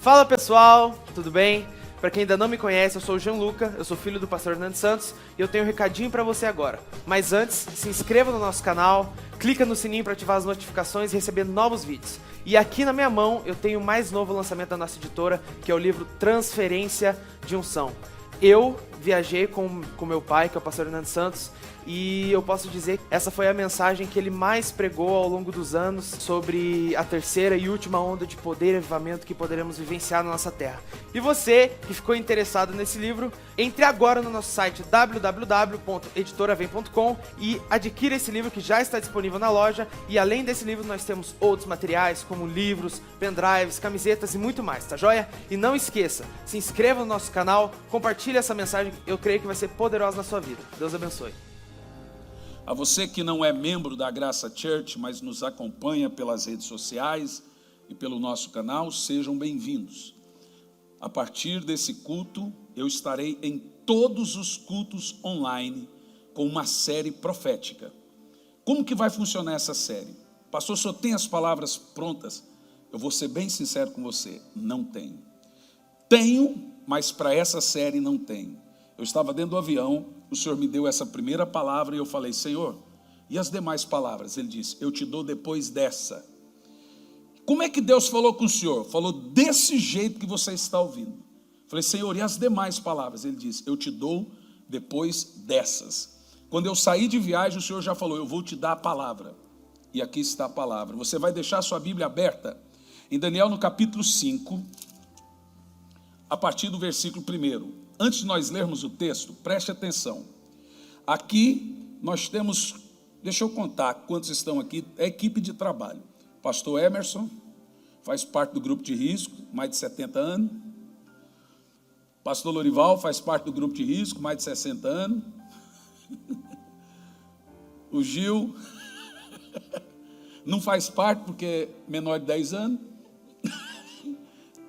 Fala pessoal, tudo bem? Para quem ainda não me conhece, eu sou o Gianluca, eu sou filho do pastor Hernando Santos e eu tenho um recadinho para você agora. Mas antes, se inscreva no nosso canal, clica no sininho para ativar as notificações e receber novos vídeos. E aqui na minha mão eu tenho o mais novo lançamento da nossa editora, que é o livro Transferência de Unção. Eu viajei com meu pai, que é o pastor Hernando Santos, e eu posso dizer que essa foi a mensagem que ele mais pregou ao longo dos anos sobre a terceira e última onda de poder e avivamento que poderemos vivenciar na nossa terra. E você que ficou interessado nesse livro, entre agora no nosso site www.editoravem.com e adquira esse livro que já está disponível na loja. E além desse livro nós temos outros materiais como livros, pendrives, camisetas e muito mais, tá joia? E não esqueça, se inscreva no nosso canal, compartilhe essa mensagem, eu creio que vai ser poderosa na sua vida. Deus abençoe. A você que não é membro da Graça Church, mas nos acompanha pelas redes sociais e pelo nosso canal, sejam bem-vindos. A partir desse culto, eu estarei em todos os cultos online com uma série profética. Como que vai funcionar essa série? Pastor, o senhor tem as palavras prontas? Eu vou ser bem sincero com você, não tenho. Tenho, mas para essa série não tenho. Eu estava dentro do avião, o Senhor me deu essa primeira palavra e eu falei, Senhor, e as demais palavras? Ele disse, eu te dou depois dessa. Como é que Deus falou com o Senhor? Falou desse jeito que você está ouvindo. Eu falei, Senhor, e as demais palavras? Ele disse, eu te dou depois dessas. Quando eu saí de viagem, o Senhor já falou, eu vou te dar a palavra. E aqui está a palavra. Você vai deixar a sua Bíblia aberta em Daniel no capítulo 5, a partir do versículo 1. Antes de nós lermos o texto, preste atenção. Aqui nós temos, deixa eu contar quantos estão aqui, é equipe de trabalho. Pastor Emerson, faz parte do grupo de risco, mais de 70 anos. Pastor Lorival faz parte do grupo de risco, mais de 60 anos. O Gil não faz parte porque é menor de 10 anos.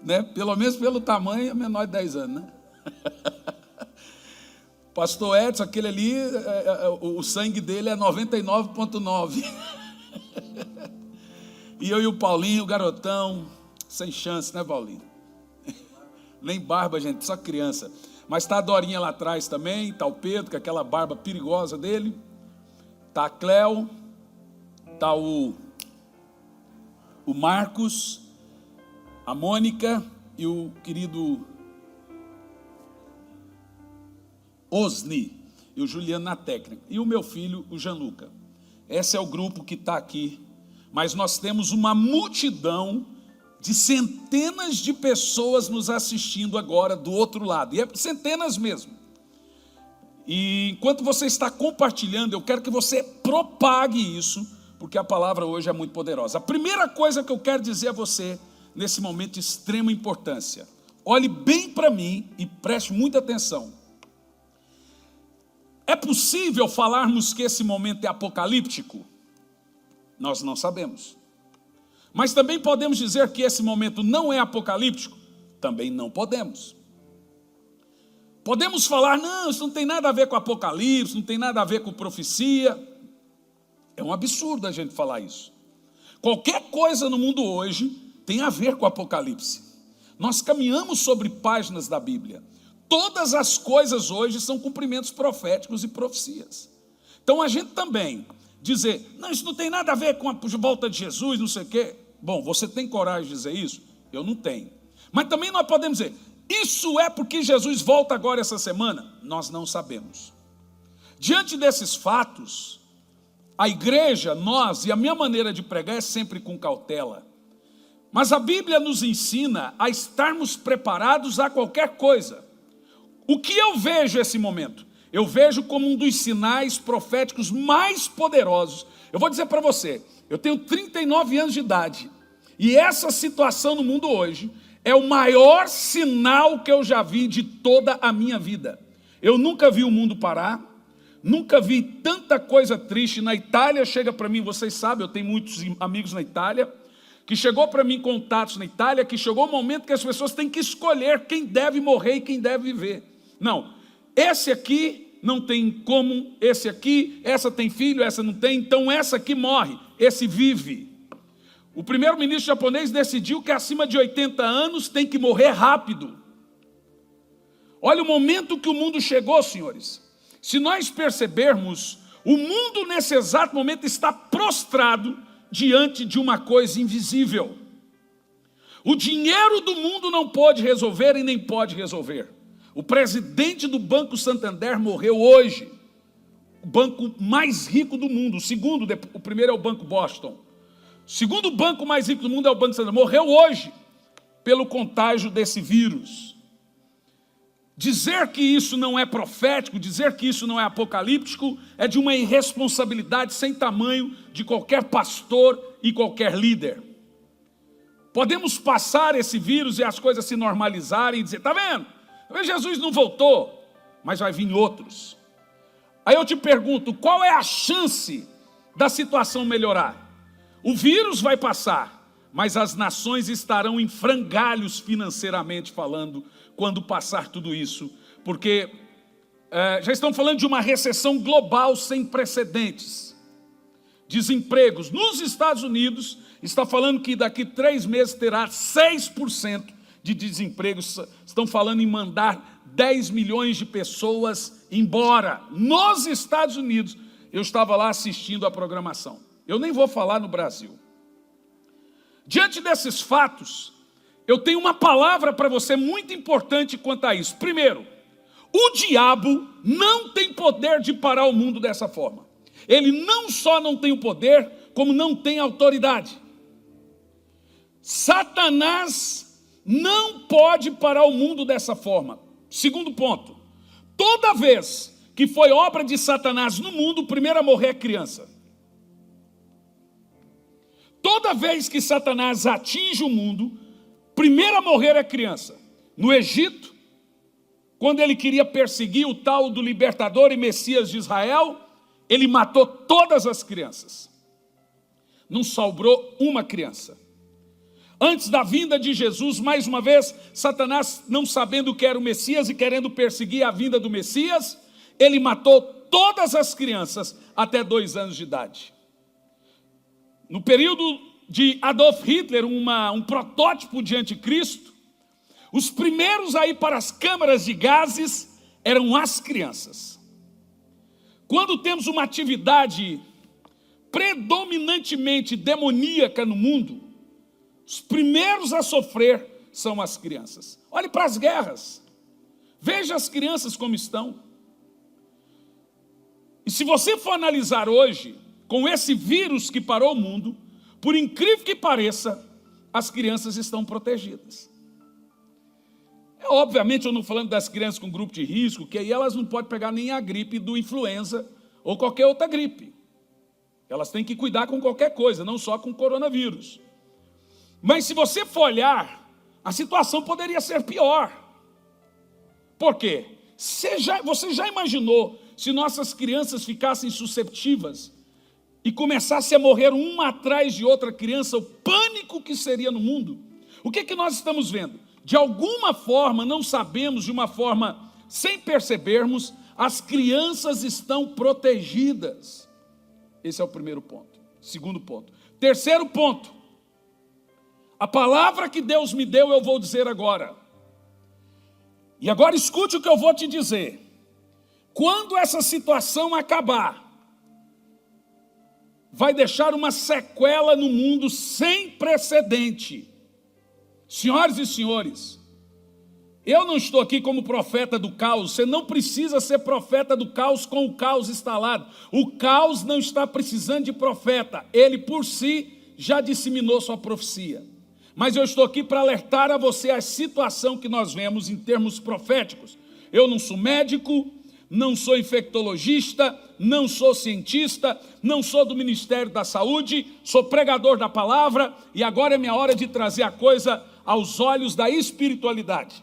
Né? Pelo menos pelo tamanho é menor de 10 anos, né? Pastor Edson, aquele ali, o sangue dele é 99,9. E eu e o Paulinho, o garotão, sem chance, né, Paulinho? Nem barba, gente, só criança. Mas está a Dorinha lá atrás também, está o Pedro, com aquela barba perigosa dele. Está a Cléo, está o Marcos, a Mônica e o querido Osni e o Juliano na técnica. E o meu filho, o Gianluca. Esse é o grupo que está aqui. Mas nós temos uma multidão de centenas de pessoas nos assistindo agora do outro lado. E é centenas mesmo. E enquanto você está compartilhando, eu quero que você propague isso, porque a palavra hoje é muito poderosa. A primeira coisa que eu quero dizer a você, nesse momento de extrema importância, olhe bem para mim e preste muita atenção. É possível falarmos que esse momento é apocalíptico? Nós não sabemos. Mas também podemos dizer que esse momento não é apocalíptico? Também não podemos. Podemos falar, não, isso não tem nada a ver com apocalipse, não tem nada a ver com profecia. É um absurdo a gente falar isso. Qualquer coisa no mundo hoje tem a ver com apocalipse. Nós caminhamos sobre páginas da Bíblia. Todas as coisas hoje são cumprimentos proféticos e profecias. Então a gente também dizer, não, isso não tem nada a ver com a volta de Jesus, não sei o quê. Bom, você tem coragem de dizer isso? Eu não tenho. Mas também nós podemos dizer, isso é porque Jesus volta agora essa semana? Nós não sabemos. Diante desses fatos, a igreja, nós, e a minha maneira de pregar é sempre com cautela. Mas a Bíblia nos ensina a estarmos preparados a qualquer coisa. O que eu vejo nesse momento? Eu vejo como um dos sinais proféticos mais poderosos. Eu vou dizer para você, eu tenho 39 anos de idade, e essa situação no mundo hoje é o maior sinal que eu já vi de toda a minha vida. Eu nunca vi o mundo parar, nunca vi tanta coisa triste. Na Itália chega para mim, vocês sabem, eu tenho muitos amigos na Itália, que chegou para mim contatos na Itália, que chegou o momento que as pessoas têm que escolher quem deve morrer e quem deve viver. Não, esse aqui não tem como, esse aqui, essa tem filho, essa não tem, então essa aqui morre, esse vive. O primeiro-ministro japonês decidiu que acima de 80 anos tem que morrer rápido. Olha o momento que o mundo chegou, senhores. Se nós percebermos, o mundo nesse exato momento está prostrado diante de uma coisa invisível. O dinheiro do mundo não pode resolver e nem pode resolver. O presidente do Banco Santander morreu hoje. O banco mais rico do mundo. O primeiro é o Banco Boston. O segundo banco mais rico do mundo é o Banco Santander. Morreu hoje pelo contágio desse vírus. Dizer que isso não é profético, dizer que isso não é apocalíptico, é de uma irresponsabilidade sem tamanho de qualquer pastor e qualquer líder. Podemos passar esse vírus e as coisas se normalizarem e dizer, está vendo? Jesus não voltou, mas vai vir outros. Aí eu te pergunto, qual é a chance da situação melhorar? O vírus vai passar, mas as nações estarão em frangalhos financeiramente falando, quando passar tudo isso, porque já estão falando de uma recessão global sem precedentes. Desempregos. Nos Estados Unidos, está falando que daqui 3 meses terá 6% de desemprego. Estão falando em mandar 10 milhões de pessoas embora. Nos Estados Unidos, eu estava lá assistindo a programação. Eu nem vou falar no Brasil. Diante desses fatos, eu tenho uma palavra para você muito importante quanto a isso. Primeiro, o diabo não tem poder de parar o mundo dessa forma. Ele não só não tem o poder, como não tem autoridade. Satanás não pode parar o mundo dessa forma. Segundo ponto, toda vez que foi obra de Satanás no mundo, o primeiro a morrer é criança. Toda vez que Satanás atinge o mundo, primeiro a morrer é criança. No Egito, quando ele queria perseguir o tal do libertador e Messias de Israel, ele matou todas as crianças. Não sobrou uma criança. Antes da vinda de Jesus, mais uma vez, Satanás, não sabendo o que era o Messias e querendo perseguir a vinda do Messias, ele matou todas as crianças até 2 anos de idade. No período de Adolf Hitler, um protótipo de anticristo, os primeiros a ir para as câmaras de gases eram as crianças. Quando temos uma atividade predominantemente demoníaca no mundo, os primeiros a sofrer são as crianças. Olhe para as guerras. Veja as crianças como estão. E se você for analisar hoje, com esse vírus que parou o mundo, por incrível que pareça, as crianças estão protegidas. Obviamente eu não estou falando das crianças com grupo de risco, que aí elas não podem pegar nem a gripe do influenza ou qualquer outra gripe. Elas têm que cuidar com qualquer coisa, não só com coronavírus. Mas se você for olhar, a situação poderia ser pior. Por quê? Você já imaginou se nossas crianças ficassem susceptíveis e começassem a morrer uma atrás de outra criança, o pânico que seria no mundo? O que nós estamos vendo? De alguma forma, não sabemos, de uma forma sem percebermos, as crianças estão protegidas. Esse é o primeiro ponto. Segundo ponto. Terceiro ponto. A palavra que Deus me deu, eu vou dizer agora. E agora escute o que eu vou te dizer. Quando essa situação acabar, vai deixar uma sequela no mundo sem precedente. Senhoras e senhores, eu não estou aqui como profeta do caos. Você não precisa ser profeta do caos com o caos instalado. O caos não está precisando de profeta. Ele por si já disseminou sua profecia. Mas eu estou aqui para alertar a você a situação que nós vemos em termos proféticos. Eu não sou médico, não sou infectologista, não sou cientista, não sou do Ministério da Saúde, sou pregador da palavra e agora é minha hora de trazer a coisa aos olhos da espiritualidade.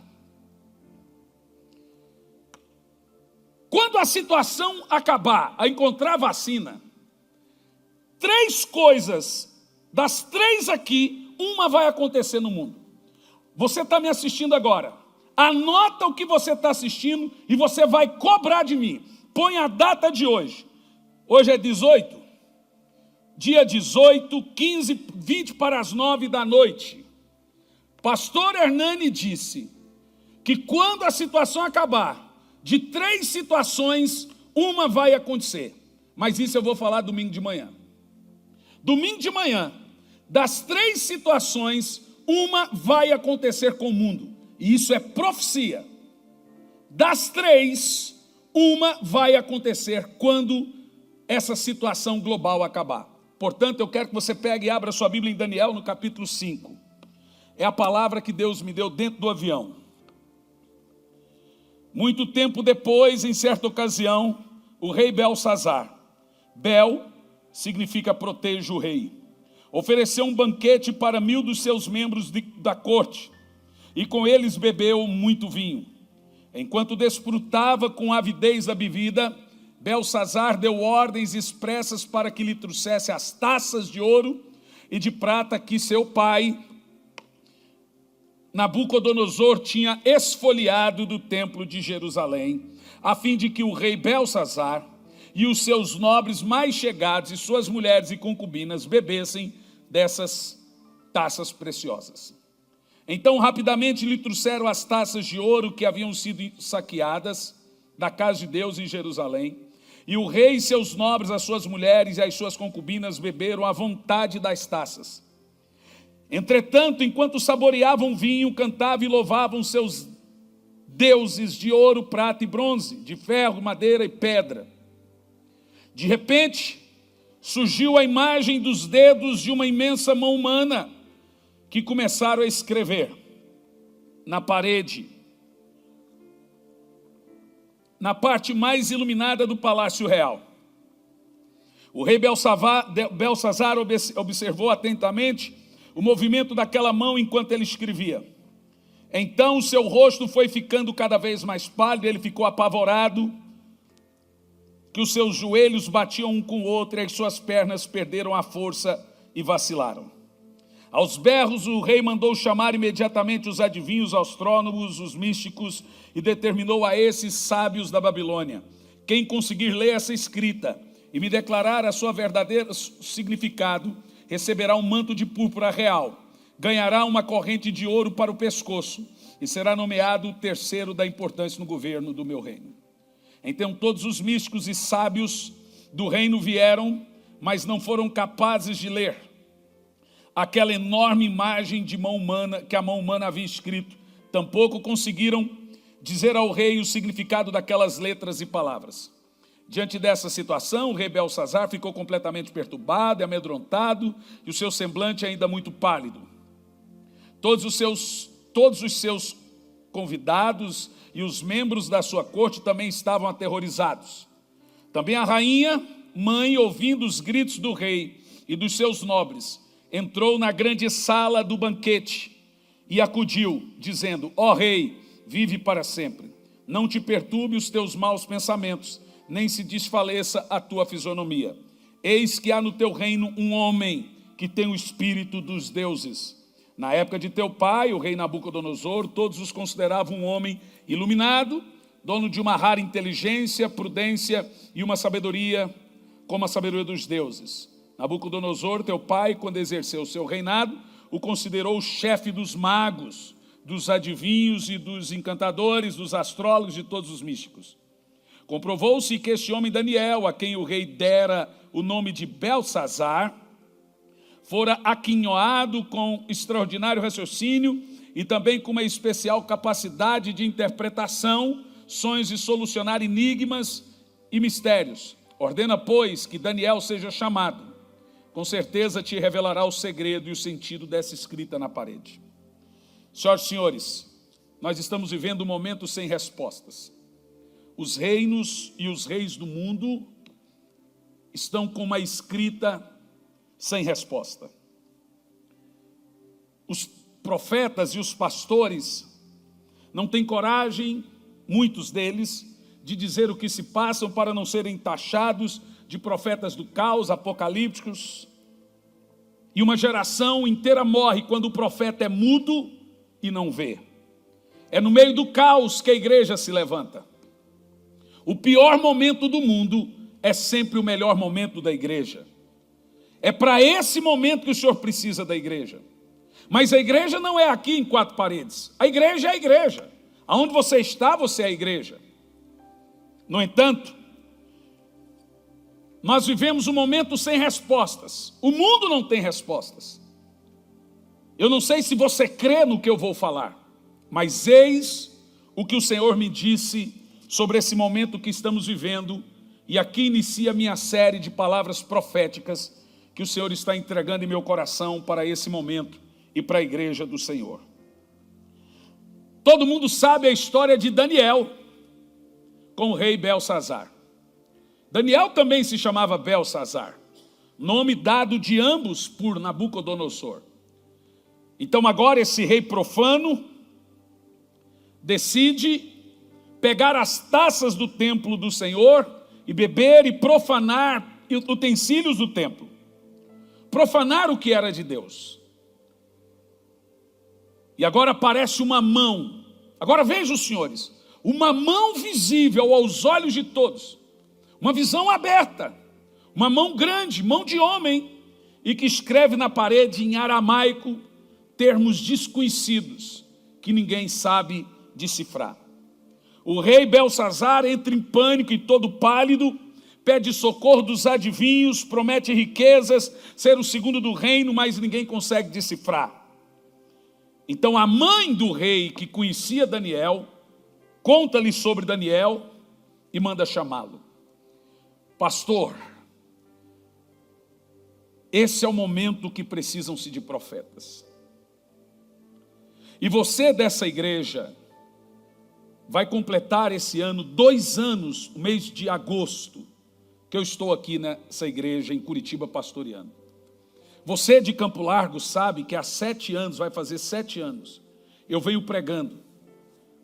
Quando a situação acabar, a encontrar vacina, 3 coisas, das 3 aqui, uma vai acontecer no mundo. Você está me assistindo agora. Anota o que você está assistindo e você vai cobrar de mim. Põe a data de hoje. Hoje é 18. dia 18, 15, 20 para as 9 da noite, pastor Hernani disse que quando a situação acabar, de 3 situações, uma vai acontecer. Mas isso eu vou falar domingo de manhã. Domingo de manhã, das 3 situações, uma vai acontecer com o mundo. E isso é profecia. Das 3, uma vai acontecer quando essa situação global acabar. Portanto, eu quero que você pegue e abra sua Bíblia em Daniel, no capítulo 5. É a palavra que Deus me deu dentro do avião. Muito tempo depois, em certa ocasião, o rei Belsazar, Bel significa proteja o rei, ofereceu um banquete para 1000 dos seus membros da corte, e com eles bebeu muito vinho. Enquanto desfrutava com avidez da bebida, Belsazar deu ordens expressas para que lhe trouxesse as taças de ouro e de prata que seu pai Nabucodonosor tinha esfoliado do templo de Jerusalém, a fim de que o rei Belsazar e os seus nobres mais chegados e suas mulheres e concubinas bebessem dessas taças preciosas. Então rapidamente lhe trouxeram as taças de ouro que haviam sido saqueadas da casa de Deus em Jerusalém, e o rei e seus nobres, as suas mulheres e as suas concubinas beberam à vontade das taças. Entretanto, enquanto saboreavam vinho, cantavam e louvavam seus deuses de ouro, prata e bronze, de ferro, madeira e pedra. De repente, surgiu a imagem dos dedos de uma imensa mão humana, que começaram a escrever na parede, na parte mais iluminada do palácio real. O rei Belsazar observou atentamente o movimento daquela mão enquanto ele escrevia. Então o seu rosto foi ficando cada vez mais pálido, ele ficou apavorado, que os seus joelhos batiam um com o outro e as suas pernas perderam a força e vacilaram. Aos berros o rei mandou chamar imediatamente os adivinhos, astrônomos, os místicos, e determinou a esses sábios da Babilônia: quem conseguir ler essa escrita e me declarar a sua verdadeiro significado, receberá um manto de púrpura real, ganhará uma corrente de ouro para o pescoço e será nomeado o terceiro da importância no governo do meu reino. Então todos os místicos e sábios do reino vieram, mas não foram capazes de ler aquela enorme imagem de mão humana que a mão humana havia escrito. Tampouco conseguiram dizer ao rei o significado daquelas letras e palavras. Diante dessa situação, o rei Belsazar ficou completamente perturbado e amedrontado, e o seu semblante ainda muito pálido. Todos os seus convidados e os membros da sua corte também estavam aterrorizados. Também a rainha, mãe, ouvindo os gritos do rei e dos seus nobres, entrou na grande sala do banquete e acudiu, dizendo: ó rei, vive para sempre. Não te perturbe os teus maus pensamentos, nem se desfaleça a tua fisionomia. Eis que há no teu reino um homem que tem o espírito dos deuses. Na época de teu pai, o rei Nabucodonosor, todos os consideravam um homem iluminado, dono de uma rara inteligência, prudência e uma sabedoria como a sabedoria dos deuses. Nabucodonosor, teu pai, quando exerceu o seu reinado, o considerou o chefe dos magos, dos adivinhos e dos encantadores, dos astrólogos e de todos os místicos. Comprovou-se que este homem Daniel, a quem o rei dera o nome de Belsazar, fora aquinhoado com extraordinário raciocínio e também com uma especial capacidade de interpretação, sonhos e solucionar enigmas e mistérios. Ordena, pois, que Daniel seja chamado. Com certeza te revelará o segredo e o sentido dessa escrita na parede. Senhoras e senhores, nós estamos vivendo um momento sem respostas. Os reinos e os reis do mundo estão com uma escrita sem resposta. Os profetas e os pastores não têm coragem, muitos deles, de dizer o que se passam para não serem taxados de profetas do caos, apocalípticos. E uma geração inteira morre quando o profeta é mudo e não vê. É no meio do caos que a igreja se levanta. O pior momento do mundo é sempre o melhor momento da igreja. É para esse momento que o Senhor precisa da igreja. Mas a igreja não é aqui em quatro paredes. A igreja é a igreja. Aonde você está, você é a igreja. No entanto, nós vivemos um momento sem respostas. O mundo não tem respostas. Eu não sei se você crê no que eu vou falar, mas eis o que o Senhor me disse sobre esse momento que estamos vivendo. E aqui inicia a minha série de palavras proféticas que o Senhor está entregando em meu coração para esse momento e para a igreja do Senhor. Todo mundo sabe a história de Daniel com o rei Belsazar. Daniel também se chamava Belsazar, nome dado de ambos por Nabucodonosor. Então agora esse rei profano decide pegar as taças do templo do Senhor e beber e profanar utensílios do templo. Profanar o que era de Deus. E agora aparece uma mão. Agora vejam, senhores, uma mão visível aos olhos de todos. Uma visão aberta. Uma mão grande, mão de homem, e que escreve na parede em aramaico termos desconhecidos que ninguém sabe decifrar. O rei Belsazar entra em pânico e todo pálido, pede socorro dos adivinhos, promete riquezas, ser o segundo do reino, mas ninguém consegue decifrar. Então a mãe do rei, que conhecia Daniel, conta-lhe sobre Daniel e manda chamá-lo. Pastor, esse é o momento que precisam-se de profetas. E você dessa igreja vai completar esse ano 2 anos, no mês de agosto, que eu estou aqui nessa igreja em Curitiba pastoreando. Você de Campo Largo sabe que há 7 anos, vai fazer 7 anos, eu venho pregando.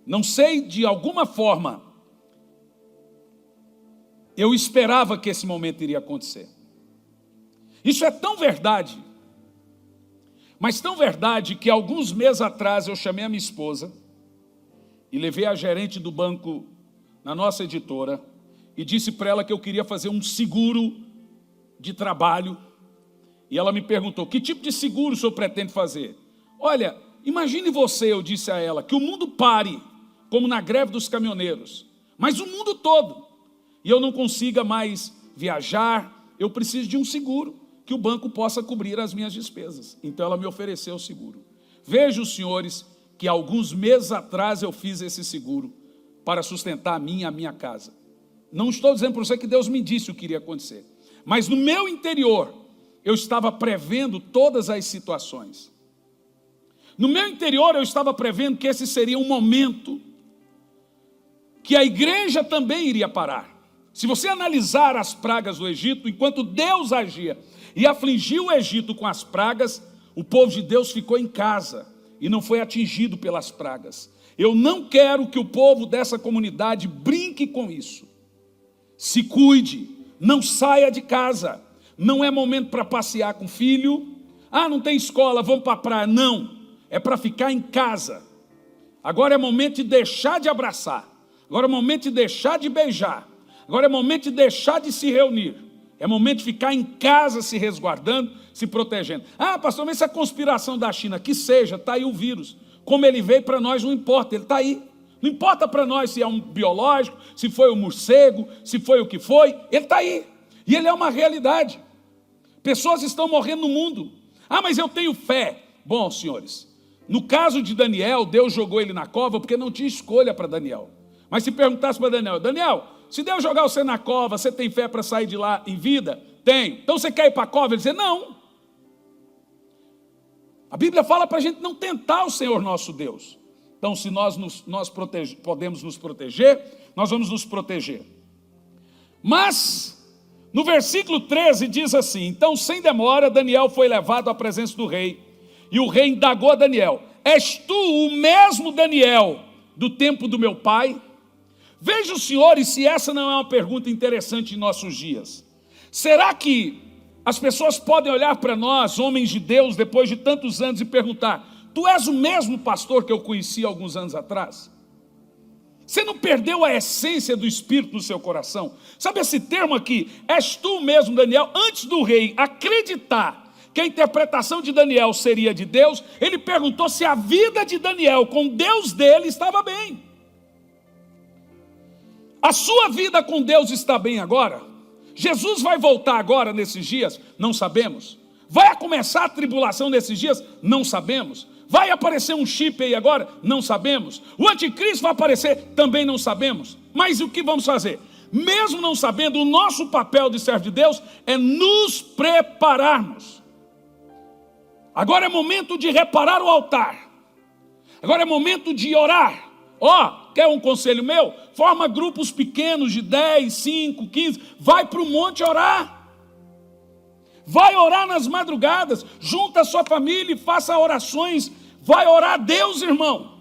Não sei, de alguma forma, eu esperava que esse momento iria acontecer. Isso é tão verdade, mas tão verdade que alguns meses atrás eu chamei a minha esposa e levei a gerente do banco na nossa editora e disse para ela que eu queria fazer um seguro de trabalho. E ela me perguntou, que tipo de seguro o senhor pretende fazer? Olha, imagine você, eu disse a ela, que o mundo pare, como na greve dos caminhoneiros, mas o mundo todo, e eu não consiga mais viajar, eu preciso de um seguro, que o banco possa cobrir as minhas despesas. Então ela me ofereceu o seguro. Vejam, senhores, que alguns meses atrás eu fiz esse seguro para sustentar a mim e a minha casa. Não estou dizendo para você que Deus me disse o que iria acontecer, mas no meu interior, eu estava prevendo todas as situações. No meu interior eu estava prevendo que esse seria um momento que a igreja também iria parar. Se você analisar as pragas do Egito, enquanto Deus agia e afligiu o Egito com as pragas, o povo de Deus ficou em casa e não foi atingido pelas pragas. Eu não quero que o povo dessa comunidade brinque com isso. Se cuide, não saia de casa. Não é momento para passear com o filho. Ah, não tem escola, vamos para a praia. Não, é para ficar em casa. Agora é momento de deixar de abraçar. Agora é momento de deixar de beijar. Agora é momento de deixar de se reunir. É momento de ficar em casa se resguardando, se protegendo. Ah, pastor, mas essa é conspiração da China, que seja, está aí o vírus. Como ele veio para nós, não importa, ele está aí. Não importa para nós se é um biológico, se foi um morcego, se foi o que foi, ele está aí. E ele é uma realidade. Pessoas estão morrendo no mundo. Ah, mas eu tenho fé. Bom, senhores, no caso de Daniel, Deus jogou ele na cova porque não tinha escolha para Daniel. Mas se perguntasse para Daniel, Daniel, se Deus jogar você na cova, você tem fé para sair de lá em vida? Tem. Então você quer ir para a cova? Ele dizer, não. A Bíblia fala para a gente não tentar o Senhor nosso Deus. Então, se podemos nos proteger, nós vamos nos proteger. Mas no versículo 13 diz assim, então sem demora Daniel foi levado à presença do rei, e o rei indagou a Daniel, és tu o mesmo Daniel do tempo do meu pai? Veja os senhores se essa não é uma pergunta interessante em nossos dias. Será que as pessoas podem olhar para nós, homens de Deus, depois de tantos anos e perguntar, tu és o mesmo pastor que eu conheci alguns anos atrás? Você não perdeu a essência do Espírito no seu coração? Sabe esse termo aqui? És tu mesmo, Daniel, antes do rei acreditar que a interpretação de Daniel seria de Deus, ele perguntou se a vida de Daniel com Deus dele estava bem. A sua vida com Deus está bem agora? Jesus vai voltar agora nesses dias? Não sabemos. Vai começar a tribulação nesses dias? Não sabemos. Vai aparecer um chip aí agora? Não sabemos. O anticristo vai aparecer? Também não sabemos. Mas o que vamos fazer? Mesmo não sabendo, o nosso papel de servo de Deus é nos prepararmos. Agora é momento de reparar o altar. Agora é momento de orar. Quer um conselho meu? Forma grupos pequenos de 10, 5, 15. Vai para o monte orar. Vai orar nas madrugadas. Junta a sua família e faça orações. Vai orar a Deus, irmão.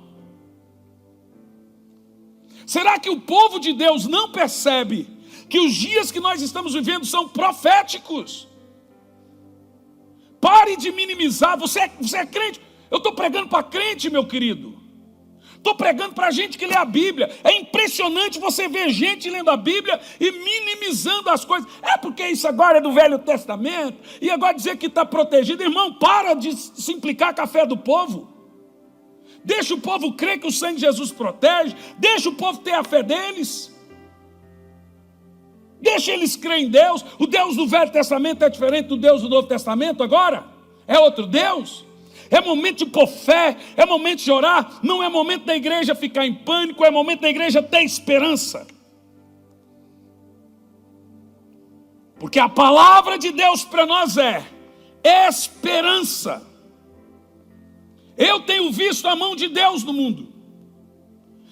Será que o povo de Deus não percebe que os dias que nós estamos vivendo são proféticos? Pare de minimizar. Você é crente? Eu estou pregando para crente, meu querido. Estou pregando para gente que lê a Bíblia. É impressionante você ver gente lendo a Bíblia e minimizando as coisas. É porque isso agora é do Velho Testamento. E agora dizer que está protegido. Irmão, para de se implicar com a fé do povo. Deixa o povo crer que o sangue de Jesus protege. Deixa o povo ter a fé deles. Deixa eles crer em Deus. O Deus do Velho Testamento é diferente do Deus do Novo Testamento agora? É outro Deus? É momento de pôr fé, é momento de orar. Não é momento da igreja ficar em pânico, é momento da igreja ter esperança. Porque a palavra de Deus para nós é esperança. Eu tenho visto a mão de Deus no mundo.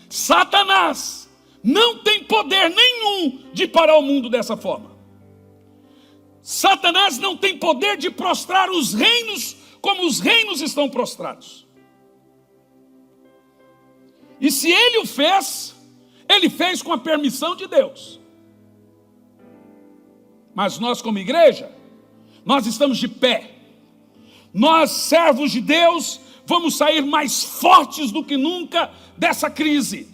Satanás não tem poder nenhum de parar o mundo dessa forma. Satanás não tem poder de prostrar os reinos como os reinos estão prostrados. E se ele o fez, ele fez com a permissão de Deus. Mas nós como igreja, nós estamos de pé. Nós, servos de Deus, vamos sair mais fortes do que nunca dessa crise.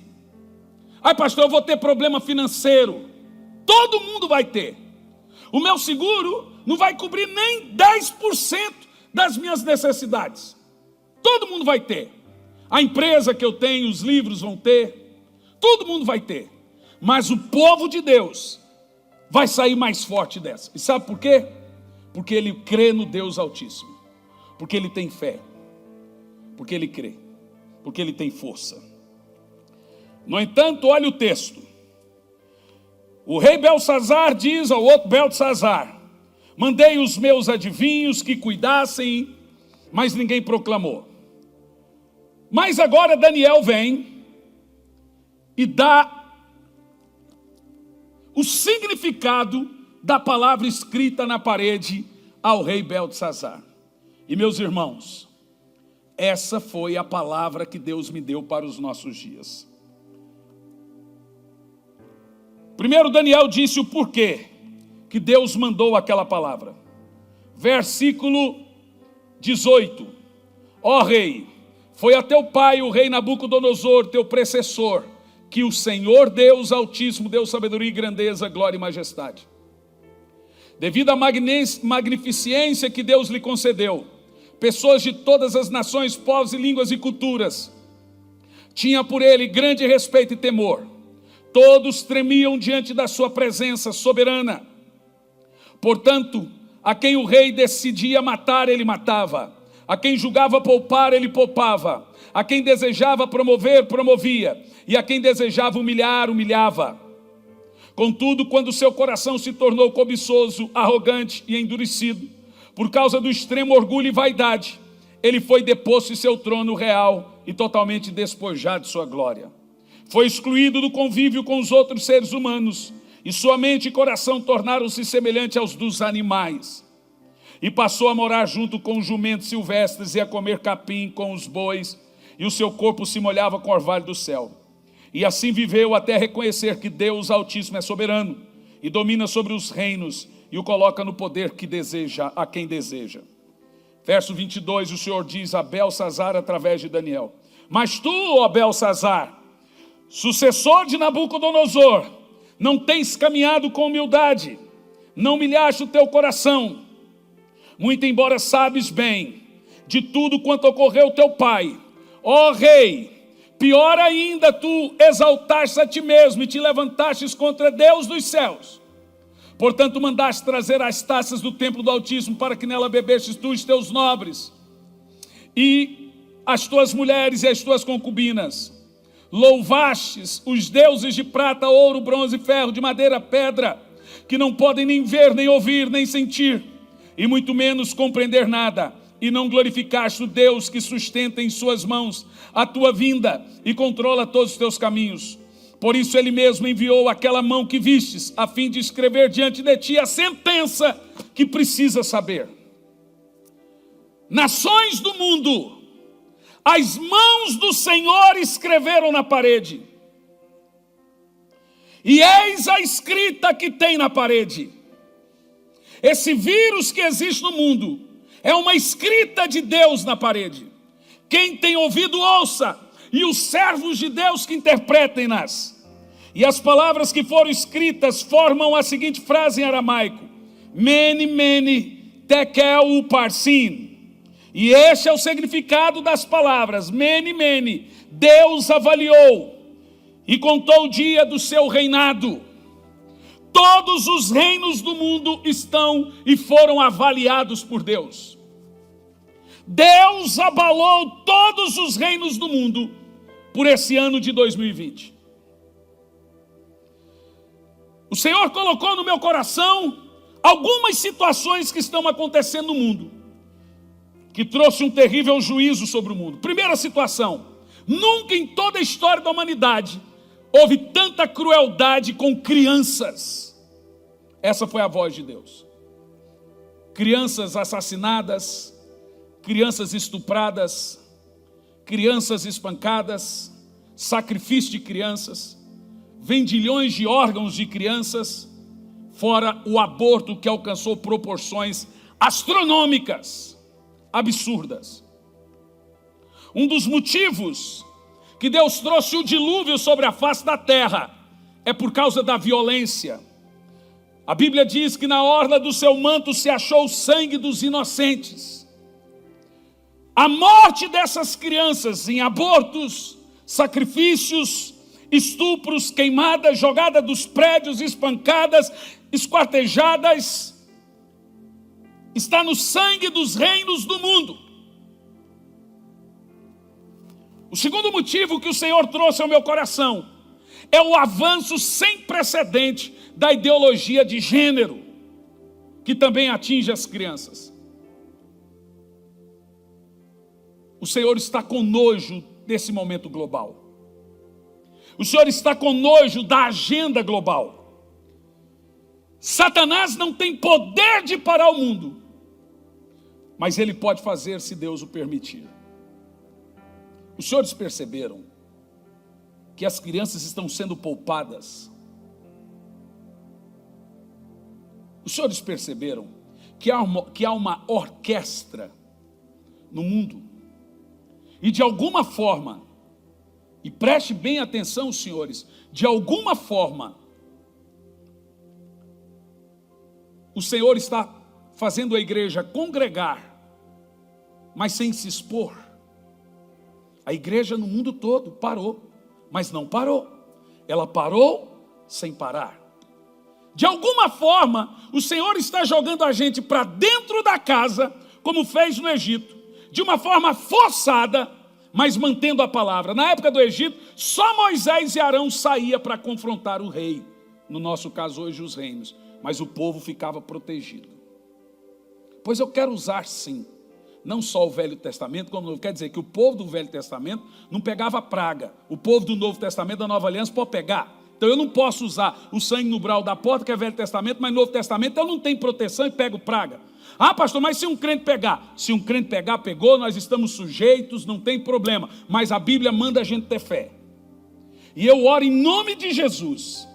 Ai, pastor, eu vou ter problema financeiro. Todo mundo vai ter. O meu seguro não vai cobrir nem 10% das minhas necessidades. Todo mundo vai ter. A empresa que eu tenho, os livros vão ter. Todo mundo vai ter. Mas o povo de Deus vai sair mais forte dessa. E sabe por quê? Porque ele crê no Deus Altíssimo. Porque ele tem fé. Porque ele crê. Porque ele tem força. No entanto, olha o texto. O rei Belsazar diz ao outro Beltesazar: mandei os meus adivinhos que cuidassem, mas ninguém proclamou. Mas agora Daniel vem e dá o significado da palavra escrita na parede ao rei Beltesazar. E meus irmãos, essa foi a palavra que Deus me deu para os nossos dias. Primeiro Daniel disse o porquê que Deus mandou aquela palavra. Versículo 18. Ó rei, foi a teu pai, o rei Nabucodonosor, teu precessor, que o Senhor Deus Altíssimo deu sabedoria, grandeza, glória e majestade. Devido à magnificência que Deus lhe concedeu, pessoas de todas as nações, povos e línguas e culturas tinha por ele grande respeito e temor. Todos tremiam diante da sua presença soberana. Portanto, a quem o rei decidia matar, ele matava. A quem julgava poupar, ele poupava. A quem desejava promover, promovia. E a quem desejava humilhar, humilhava. Contudo, quando seu coração se tornou cobiçoso, arrogante e endurecido, por causa do extremo orgulho e vaidade, ele foi deposto de seu trono real e totalmente despojado de sua glória. Foi excluído do convívio com os outros seres humanos, e sua mente e coração tornaram-se semelhantes aos dos animais. E passou a morar junto com os jumentos silvestres e a comer capim com os bois, e o seu corpo se molhava com o orvalho do céu. E assim viveu até reconhecer que Deus Altíssimo é soberano, e domina sobre os reinos, e o coloca no poder que deseja, a quem deseja. Verso 22, o Senhor diz a Belsazar através de Daniel: mas tu, ó Belsazar, sucessor de Nabucodonosor, não tens caminhado com humildade, não humilhaste o teu coração, muito embora sabes bem de tudo quanto ocorreu ao teu pai. Ó rei, pior ainda, tu exaltaste a ti mesmo e te levantastes contra Deus dos céus. Portanto, mandaste trazer as taças do templo do Altíssimo, para que nela bebestes tu e os teus nobres, e as tuas mulheres e as tuas concubinas. Louvastes os deuses de prata, ouro, bronze e ferro, de madeira, pedra, que não podem nem ver, nem ouvir, nem sentir, e muito menos compreender nada. E não glorificaste o Deus que sustenta em suas mãos a tua vinda e controla todos os teus caminhos. Por isso ele mesmo enviou aquela mão que vistes, a fim de escrever diante de ti a sentença que precisa saber. Nações do mundo, as mãos do Senhor escreveram na parede. E eis a escrita que tem na parede. Esse vírus que existe no mundo é uma escrita de Deus na parede. Quem tem ouvido, ouça, e os servos de Deus que interpretem-nas. E as palavras que foram escritas formam a seguinte frase em aramaico: Mene, mene, tekel uparsin. E este é o significado das palavras: Mene, mene, Deus avaliou e contou o dia do seu reinado. Todos os reinos do mundo estão e foram avaliados por Deus. Deus abalou todos os reinos do mundo por esse ano de 2020. O Senhor colocou no meu coração algumas situações que estão acontecendo no mundo, que trouxe um terrível juízo sobre o mundo. Primeira situação: nunca em toda a história da humanidade houve tanta crueldade com crianças. Essa foi a voz de Deus. Crianças assassinadas, crianças estupradas, crianças espancadas, sacrifício de crianças, vendilhões de órgãos de crianças, fora o aborto que alcançou proporções astronômicas, absurdas. Um dos motivos que Deus trouxe o dilúvio sobre a face da terra é por causa da violência. A Bíblia diz que na orla do seu manto se achou o sangue dos inocentes. A morte dessas crianças em abortos, sacrifícios, estupros, queimadas, jogadas dos prédios, espancadas, esquartejadas, está no sangue dos reinos do mundo. O segundo motivo que o Senhor trouxe ao meu coração é o avanço sem precedente da ideologia de gênero, que também atinge as crianças. O Senhor está com nojo desse momento global. O Senhor está com nojo da agenda global. Satanás não tem poder de parar o mundo, mas ele pode fazer se Deus o permitir. Os senhores perceberam que as crianças estão sendo poupadas? Os senhores perceberam que há uma orquestra no mundo? E de alguma forma, e preste bem atenção, senhores, de alguma forma, o Senhor está fazendo a igreja congregar, mas sem se expor. A igreja no mundo todo parou, mas não parou. Ela parou sem parar. De alguma forma, o Senhor está jogando a gente para dentro da casa, como fez no Egito, de uma forma forçada, mas mantendo a palavra. Na época do Egito, só Moisés e Arão saíam para confrontar o rei. No nosso caso hoje, os reinos. Mas o povo ficava protegido. Pois eu quero usar sim, não só o Velho Testamento, como o Novo. Quer dizer que o povo do Velho Testamento não pegava praga. O povo do Novo Testamento, da Nova Aliança, pode pegar. Então eu não posso usar o sangue no umbral da porta, que é Velho Testamento, mas no Novo Testamento eu não tenho proteção e pego praga. Ah, pastor, mas se um crente pegar? Se um crente pegar, pegou, nós estamos sujeitos, não tem problema. Mas a Bíblia manda a gente ter fé. E eu oro em nome de Jesus.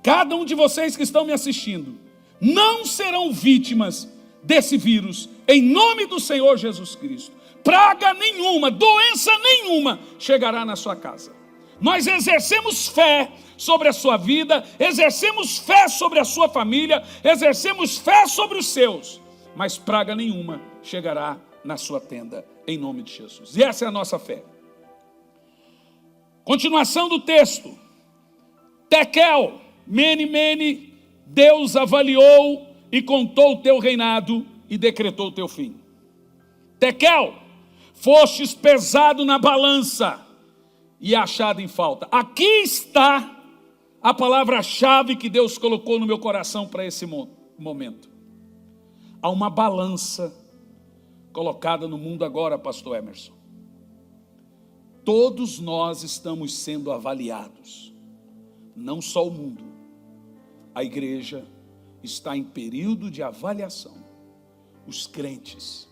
Cada um de vocês que estão me assistindo não serão vítimas desse vírus, em nome do Senhor Jesus Cristo. Praga nenhuma, doença nenhuma chegará na sua casa. Nós exercemos fé sobre a sua vida, exercemos fé sobre a sua família, exercemos fé sobre os seus, mas praga nenhuma chegará na sua tenda, em nome de Jesus. E essa é a nossa fé. Continuação do texto. Tekel, mene, mene, Deus avaliou e contou o teu reinado e decretou o teu fim. Tekel, fostes pesado na balança e achado em falta. Aqui está a palavra-chave que Deus colocou no meu coração para esse momento. Há uma balança colocada no mundo agora, pastor Emerson. Todos nós estamos sendo avaliados. Não só o mundo. A igreja está em período de avaliação. Os crentes.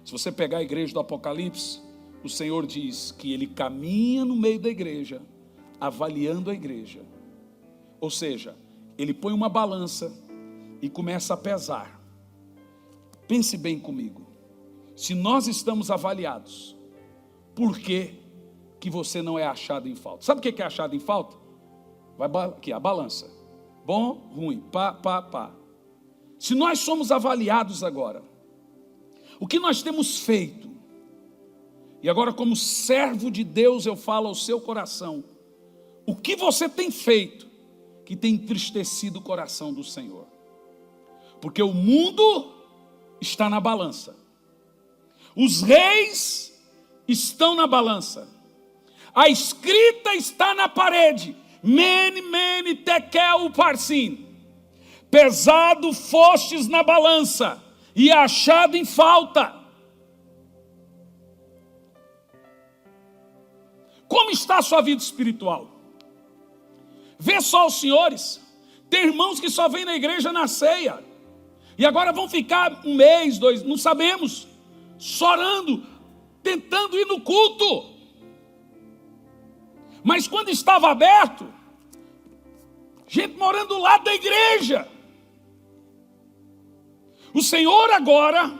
Se você pegar a igreja do Apocalipse, o Senhor diz que Ele caminha no meio da igreja, avaliando a igreja. Ou seja, Ele põe uma balança e começa a pesar. Pense bem comigo. Se nós estamos avaliados, por que você não é achado em falta? Sabe o que é achado em falta? Vai aqui, a balança. Bom, ruim, pá. Se nós somos avaliados agora, o que nós temos feito? E agora, como servo de Deus, eu falo ao seu coração. O que você tem feito que tem entristecido o coração do Senhor? Porque o mundo está na balança. Os reis estão na balança. A escrita está na parede. Mene, mene, tekel, parsim. Pesado fostes na balança e achado em falta. Como está a sua vida espiritual? Vê só os senhores. Tem irmãos que só vêm na igreja na ceia. E agora vão ficar um mês, 2, não sabemos. Chorando, tentando ir no culto. Mas quando estava aberto, gente morando do lado da igreja. O Senhor agora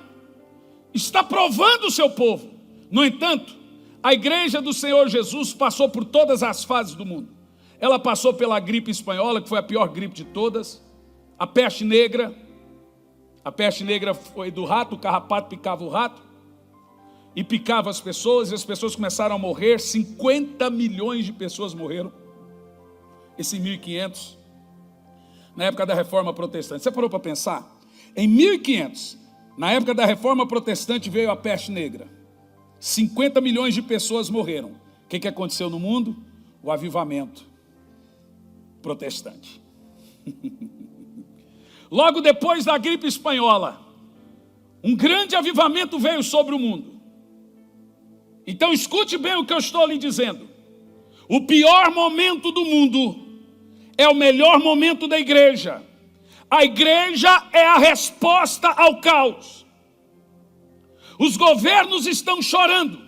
está provando o seu povo. No entanto, a igreja do Senhor Jesus passou por todas as fases do mundo. Ela passou pela gripe espanhola, que foi a pior gripe de todas. A peste negra. A peste negra foi do rato, o carrapato picava o rato. E picava as pessoas, e as pessoas começaram a morrer. 50 milhões de pessoas morreram. Esse 1500. Na época da Reforma Protestante. Você parou para pensar? Em 1500, na época da Reforma Protestante, veio a peste negra. 50 milhões de pessoas morreram. O que aconteceu no mundo? O avivamento protestante. Logo depois da gripe espanhola, um grande avivamento veio sobre o mundo. Então escute bem o que eu estou lhe dizendo. O pior momento do mundo é o melhor momento da igreja. A igreja é a resposta ao caos. Os governos estão chorando.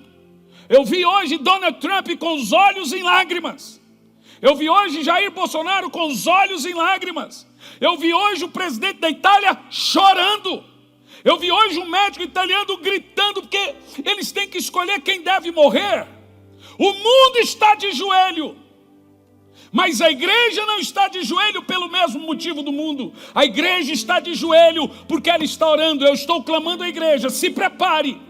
Eu vi hoje Donald Trump com os olhos em lágrimas. Eu vi hoje Jair Bolsonaro com os olhos em lágrimas. Eu vi hoje o presidente da Itália chorando. Eu vi hoje um médico italiano gritando porque eles têm que escolher quem deve morrer. O mundo está de joelho. Mas a igreja não está de joelho pelo mesmo motivo do mundo. A igreja está de joelho porque ela está orando. Eu estou clamando à igreja, se prepare.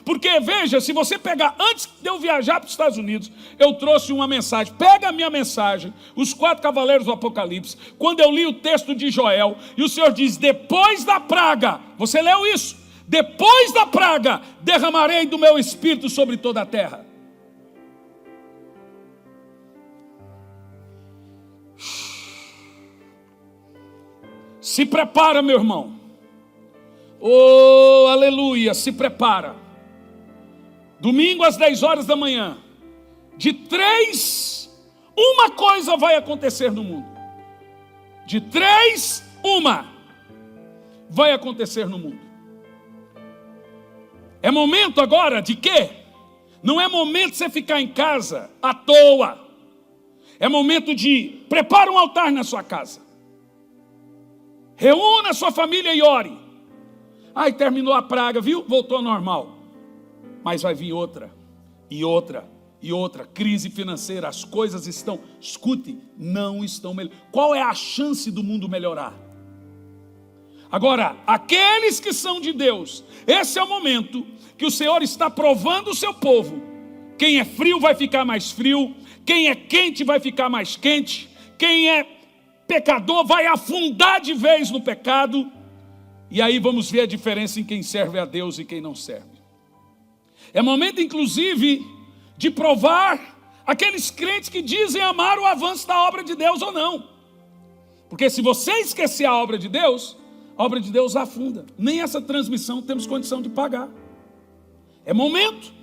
Porque veja, se você pegar, antes de eu viajar para os Estados Unidos, eu trouxe uma mensagem. Pega a minha mensagem, os 4 cavaleiros do Apocalipse. Quando eu li o texto de Joel, e o Senhor diz, depois da praga, você leu isso? Depois da praga, derramarei do meu espírito sobre toda a terra. Se prepara, meu irmão. Oh, aleluia, se prepara. Domingo às 10 horas da manhã. De 3, uma coisa vai acontecer no mundo. De 3, uma vai acontecer no mundo. É momento agora de quê? Não é momento de você ficar em casa à toa. É momento de prepara um altar na sua casa. Reúna a sua família e ore. Ai, terminou a praga, viu? Voltou ao normal. Mas vai vir outra, e outra, E outra, crise financeira, as coisas estão, escute, não estão melhor. Qual é a chance do mundo melhorar? Agora, aqueles que são de Deus, esse é o momento que o Senhor está provando o seu povo. Quem é frio vai ficar mais frio, quem é quente vai ficar mais quente, quem é pecador vai afundar de vez no pecado. E aí vamos ver a diferença em quem serve a Deus e quem não serve. É momento, inclusive, de provar aqueles crentes que dizem amar o avanço da obra de Deus ou não. Porque se você esquecer a obra de Deus afunda. Nem essa transmissão temos condição de pagar. É momento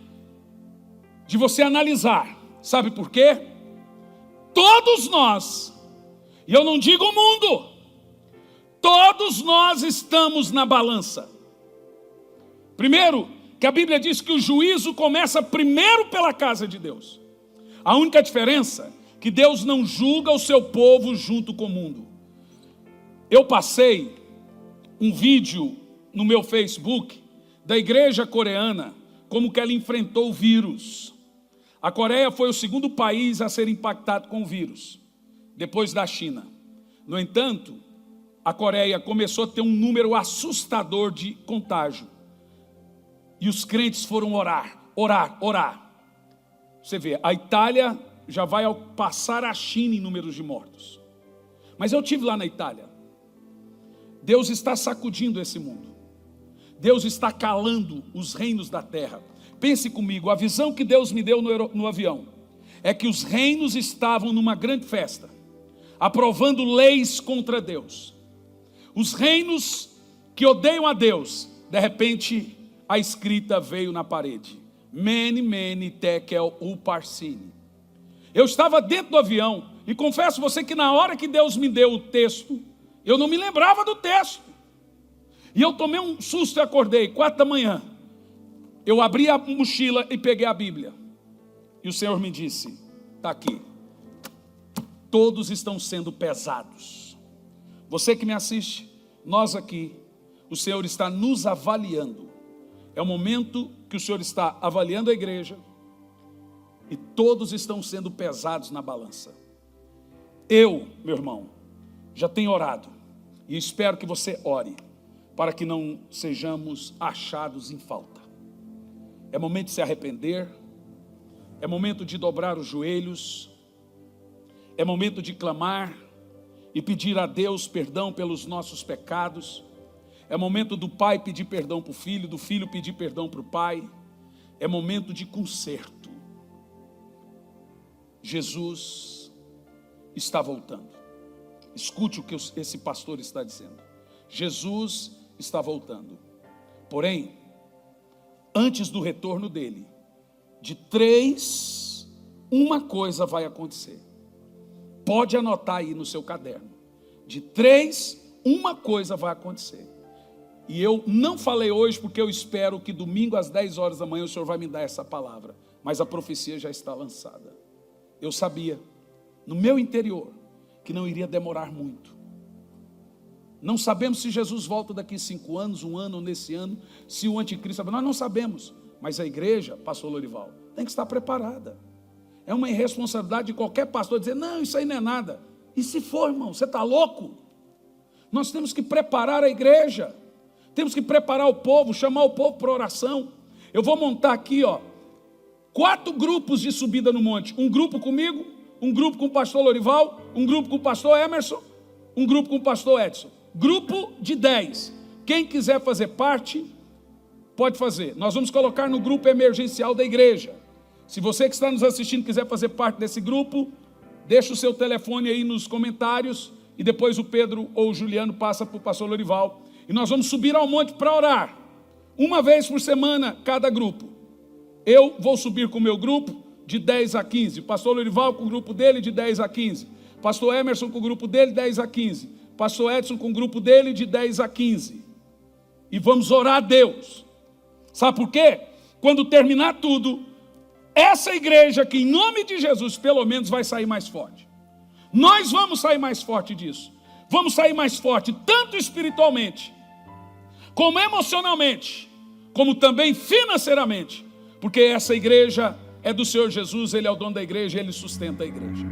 de você analisar. Sabe por quê? Todos nós, e eu não digo o mundo, todos nós estamos na balança. Primeiro, que a Bíblia diz que o juízo começa primeiro pela casa de Deus. A única diferença é que Deus não julga o seu povo junto com o mundo. Eu passei um vídeo no meu Facebook da igreja coreana, como que ela enfrentou o vírus. A Coreia foi o segundo país a ser impactado com o vírus, depois da China. No entanto, a Coreia começou a ter um número assustador de contágio. E os crentes foram orar. Você vê, a Itália já vai passar a China em números de mortos. Mas eu estive lá na Itália. Deus está sacudindo esse mundo. Deus está calando os reinos da terra. Pense comigo, a visão que Deus me deu no avião é que os reinos estavam numa grande festa, aprovando leis contra Deus. Os reinos que odeiam a Deus, de repente a escrita veio na parede: Mene, mene, tekel, uparsine. Eu estava dentro do avião e confesso a você que na hora que Deus me deu o texto, eu não me lembrava do texto. E eu tomei um susto e acordei, 4 da manhã. Eu abri a mochila e peguei a Bíblia. E o Senhor me disse, está aqui. Todos estão sendo pesados. Você que me assiste, nós aqui, o Senhor está nos avaliando. É o momento que o Senhor está avaliando a igreja e todos estão sendo pesados na balança. Eu, meu irmão, já tenho orado e espero que você ore para que não sejamos achados em falta. É momento de se arrepender, é momento de dobrar os joelhos, é momento de clamar e pedir a Deus perdão pelos nossos pecados. É momento do pai pedir perdão para o filho, do filho pedir perdão para o pai. É momento de conserto. Jesus está voltando. Escute o que esse pastor está dizendo. Jesus está voltando. Porém, antes do retorno dele, de 3, uma coisa vai acontecer. Pode anotar aí no seu caderno. De 3, uma coisa vai acontecer. E eu não falei hoje porque eu espero que domingo às 10 horas da manhã o Senhor vai me dar essa palavra. Mas a profecia já está lançada. Eu sabia, no meu interior, que não iria demorar muito. Não sabemos se Jesus volta daqui 5 anos, 1 ano ou nesse ano, se o anticristo, nós não sabemos. Mas a igreja, pastor Lorival, tem que estar preparada. É uma irresponsabilidade de qualquer pastor dizer, não, isso aí não é nada. E se for, irmão, você está louco? Nós temos que preparar a igreja. Temos que preparar o povo, chamar o povo para oração. Eu vou montar aqui, 4 grupos de subida no monte. Um grupo comigo, um grupo com o pastor Lorival, um grupo com o pastor Emerson, um grupo com o pastor Edson. Grupo de 10. Quem quiser fazer parte, pode fazer. Nós vamos colocar no grupo emergencial da igreja. Se você que está nos assistindo quiser fazer parte desse grupo, deixa o seu telefone aí nos comentários e depois o Pedro ou o Juliano passa para o pastor Lorival. E nós vamos subir ao monte para orar. 1 vez por semana, cada grupo. Eu vou subir com o meu grupo de 10 a 15. O pastor Lorival com o grupo dele de 10 a 15. Pastor Emerson com o grupo dele, 10 a 15. Pastor Edson com o grupo dele, de 10 a 15. E vamos orar a Deus. Sabe por quê? Quando terminar tudo, essa igreja que em nome de Jesus, pelo menos vai sair mais forte. Nós vamos sair mais forte disso. Vamos sair mais forte, tanto espiritualmente, como emocionalmente, como também financeiramente. Porque essa igreja é do Senhor Jesus, Ele é o dono da igreja, Ele sustenta a igreja.